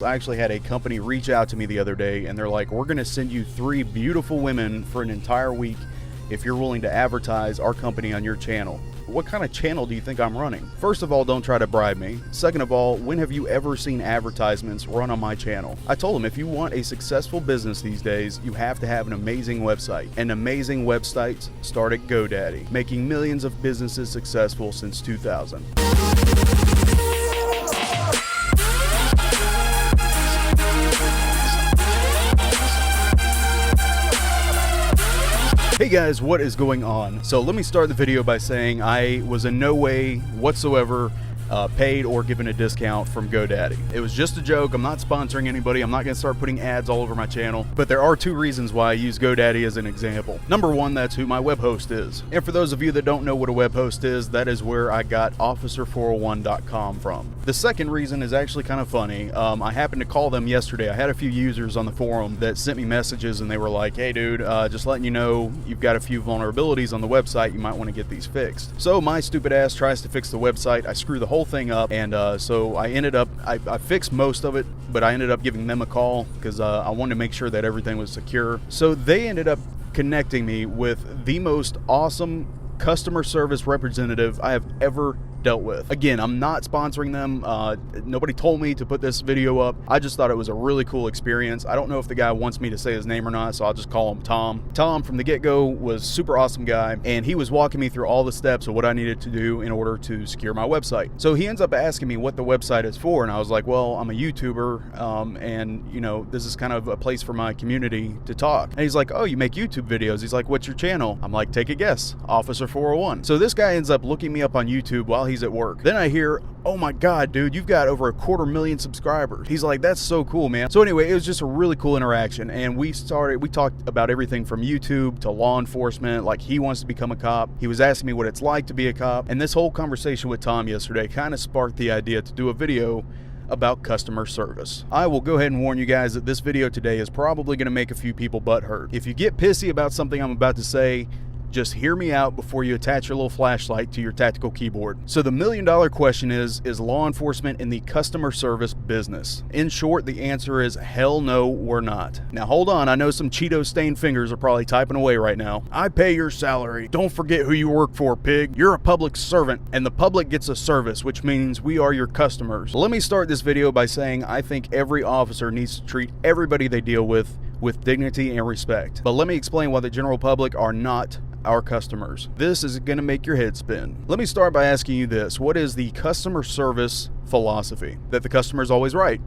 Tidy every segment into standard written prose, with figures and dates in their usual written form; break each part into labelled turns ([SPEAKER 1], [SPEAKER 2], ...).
[SPEAKER 1] I actually had a company reach out to me the other day and they're like, we're going to send you 3 beautiful women for an entire week if you're willing to advertise our company on your channel. What kind of channel do you think I'm running? First of all, don't try to bribe me. Second of all, when have you ever seen advertisements run on my channel? I told them if you want a successful business these days, you have to have an amazing website. And amazing websites start at GoDaddy, making millions of businesses successful since 2000. Hey guys, what is going on? So let me start the video by saying I was in no way whatsoever paid or given a discount from GoDaddy. It was just a joke. I'm not sponsoring anybody. I'm not going to start putting ads all over my channel. But there are 2 reasons why I use GoDaddy as an example. Number 1, that's who my web host is. And for those of you that don't know what a web host is, that is where I got officer401.com from. The second reason is actually kind of funny. I happened to call them yesterday. I had a few users on the forum that sent me messages and they were like, hey dude, just letting you know you've got a few vulnerabilities on the website. You might want to get these fixed. So my stupid ass tries to fix the website. I screw the whole thing up, and so I ended up, I fixed most of it, but I ended up giving them a call because I wanted to make sure that everything was secure. So they ended up connecting me with the most awesome customer service representative I have ever dealt with. Again, I'm not sponsoring them. Nobody told me to put this video up. I just thought it was a really cool experience. I don't know if the guy wants me to say his name or not, so I'll just call him Tom. Tom from the get-go was super awesome guy, and he was walking me through all the steps of what I needed to do in order to secure my website. So he ends up asking me what the website is for, and I was like, well, I'm a YouTuber, and you know, this is kind of a place for my community to talk. And he's like, oh, you make YouTube videos? He's like, what's your channel? I'm like, take a guess, Officer 401. So this guy ends up looking me up on YouTube while he's at work. Then I hear, oh my god dude, you've got over 250,000 subscribers. He's like, that's so cool, man. So anyway, it was just a really cool interaction, and we talked about everything from YouTube to law enforcement. Like, he wants to become a cop. He was asking me what it's like to be a cop, and this whole conversation with Tom yesterday kind of sparked the idea to do a video about customer service. I will go ahead and warn you guys that this video today is probably going to make a few people butthurt. If you get pissy about something I'm about to say, just hear me out before you attach your little flashlight to your tactical keyboard. So the $1 million question is law enforcement in the customer service business? In short, the answer is hell no, we're not. Now hold on, I know some Cheeto-stained fingers are probably typing away right now. I pay your salary. Don't forget who you work for, pig. You're a public servant, and the public gets a service, which means we are your customers. Let me start this video by saying I think every officer needs to treat everybody they deal with dignity and respect. But let me explain why the general public are not our customers. This is going to make your head spin. Let me start by asking you this. What is the customer service philosophy? That the customer is always right?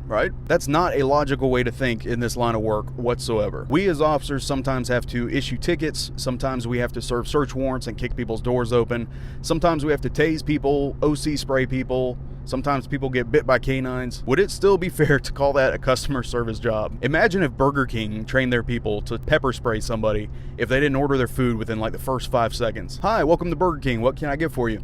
[SPEAKER 1] That's not a logical way to think in this line of work whatsoever. We as officers sometimes have to issue tickets. Sometimes we have to serve search warrants and kick people's doors open. Sometimes we have to tase people, OC spray people. Sometimes people get bit by canines. Would it still be fair to call that a customer service job? Imagine if Burger King trained their people to pepper spray somebody if they didn't order their food within like the first 5 seconds. Hi, welcome to Burger King. What can I get for you?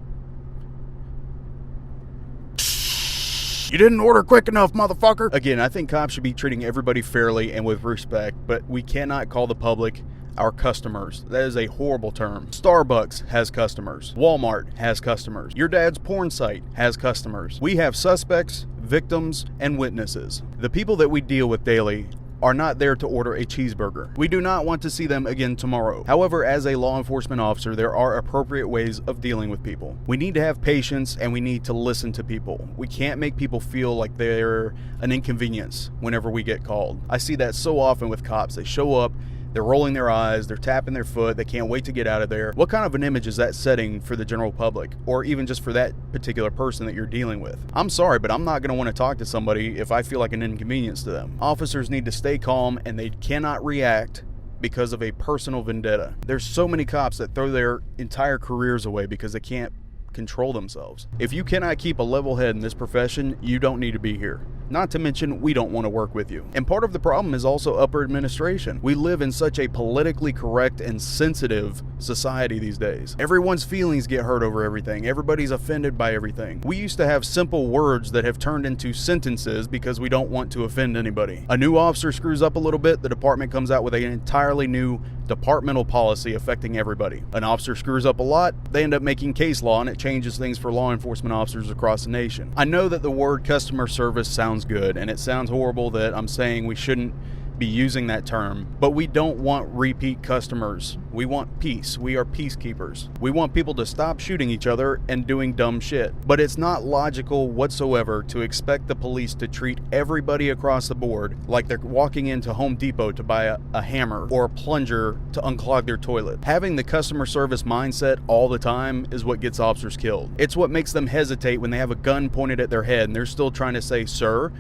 [SPEAKER 1] You didn't order quick enough, motherfucker. Again, I think cops should be treating everybody fairly and with respect, but we cannot call the public our customers. That is a horrible term. Starbucks has customers. Walmart has customers. Your dad's porn site has customers. We have suspects, victims, and witnesses. The people that we deal with daily are not there to order a cheeseburger. We do not want to see them again tomorrow. However, as a law enforcement officer, there are appropriate ways of dealing with people. We need to have patience and we need to listen to people. We can't make people feel like they're an inconvenience whenever we get called. I see that so often with cops. They show up, they're rolling their eyes, they're tapping their foot, they can't wait to get out of there. What kind of an image is that setting for the general public, or even just for that particular person that you're dealing with? I'm sorry, but I'm not going to want to talk to somebody if I feel like an inconvenience to them. Officers need to stay calm, and they cannot react because of a personal vendetta. There's so many cops that throw their entire careers away because they can't control themselves. If you cannot keep a level head in this profession, you don't need to be here. Not to mention, we don't want to work with you. And part of the problem is also upper administration. We live in such a politically correct and sensitive society these days. Everyone's feelings get hurt over everything. Everybody's offended by everything. We used to have simple words that have turned into sentences because we don't want to offend anybody. A new officer screws up a little bit, the department comes out with an entirely new departmental policy affecting everybody. An officer screws up a lot, they end up making case law, and it changes things for law enforcement officers across the nation. I know that the word customer service sounds sounds good, and it sounds horrible that I'm saying we shouldn't be using that term, but we don't want repeat customers. We want peace. We are peacekeepers. We want people to stop shooting each other and doing dumb shit. But it's not logical whatsoever to expect the police to treat everybody across the board like they're walking into Home Depot to buy a hammer or a plunger to unclog their toilet. Having the customer service mindset all the time is what gets officers killed. It's what makes them hesitate when they have a gun pointed at their head and they're still trying to say, sir,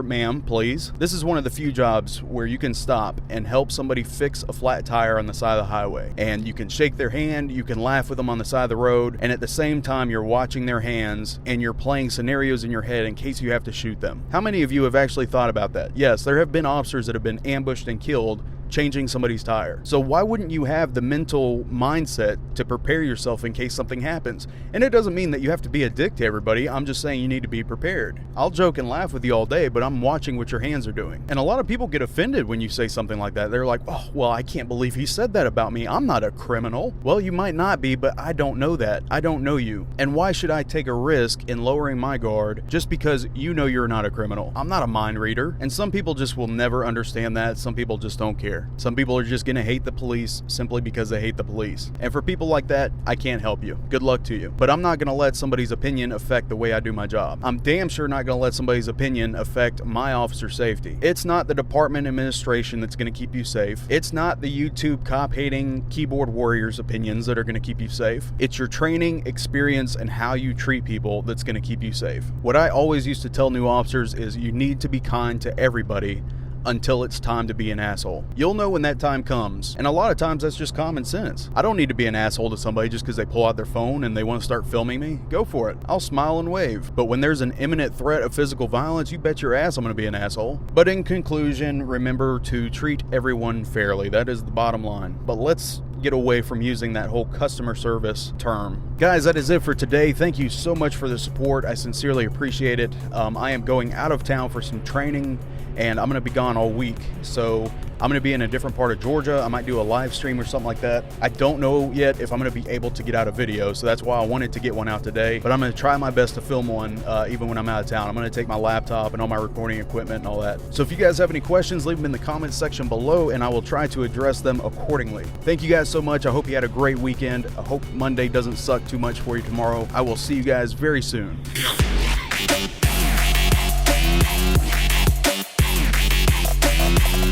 [SPEAKER 1] ma'am, please. This is one of the few jobs where you can stop and help somebody fix a flat tire on the side of the highway. And you can shake their hand, you can laugh with them on the side of the road, and at the same time you're watching their hands and you're playing scenarios in your head in case you have to shoot them. How many of you have actually thought about that? Yes, there have been officers that have been ambushed and killed changing somebody's tire. So why wouldn't you have the mental mindset to prepare yourself in case something happens? And it doesn't mean that you have to be a dick to everybody. I'm just saying you need to be prepared. I'll joke and laugh with you all day, but I'm watching what your hands are doing. And a lot of people get offended when you say something like that. They're like, oh, well, I can't believe he said that about me. I'm not a criminal. Well, you might not be, but I don't know that. I don't know you. And why should I take a risk in lowering my guard just because you know you're not a criminal? I'm not a mind reader. And some people just will never understand that. Some people just don't care. Some people are just going to hate the police simply because they hate the police. And for people like that, I can't help you. Good luck to you. But I'm not going to let somebody's opinion affect the way I do my job. I'm damn sure not going to let somebody's opinion affect my officer safety. It's not the department administration that's going to keep you safe. It's not the YouTube cop-hating keyboard warriors' opinions that are going to keep you safe. It's your training, experience, and how you treat people that's going to keep you safe. What I always used to tell new officers is you need to be kind to everybody until it's time to be an asshole. You'll know when that time comes, and a lot of times that's just common sense. I don't need to be an asshole to somebody just because they pull out their phone and they want to start filming me. Go for it. I'll smile and wave. But when there's an imminent threat of physical violence, you bet your ass I'm going to be an asshole. But in conclusion, remember to treat everyone fairly. That is the bottom line. But let's get away from using that whole customer service term. Guys, that is it for today. Thank you so much for the support. I sincerely appreciate it. I am going out of town for some training, and I'm going to be gone all week. So I'm going to be in a different part of Georgia. I might do a live stream or something like that. I don't know yet if I'm going to be able to get out a video, so that's why I wanted to get one out today. But I'm going to try my best to film one even when I'm out of town. I'm going to take my laptop and all my recording equipment and all that. So if you guys have any questions, leave them in the comments section below, and I will try to address them accordingly. Thank you guys so much. I hope you had a great weekend. I hope Monday doesn't suck too much for you tomorrow. I will see you guys very soon.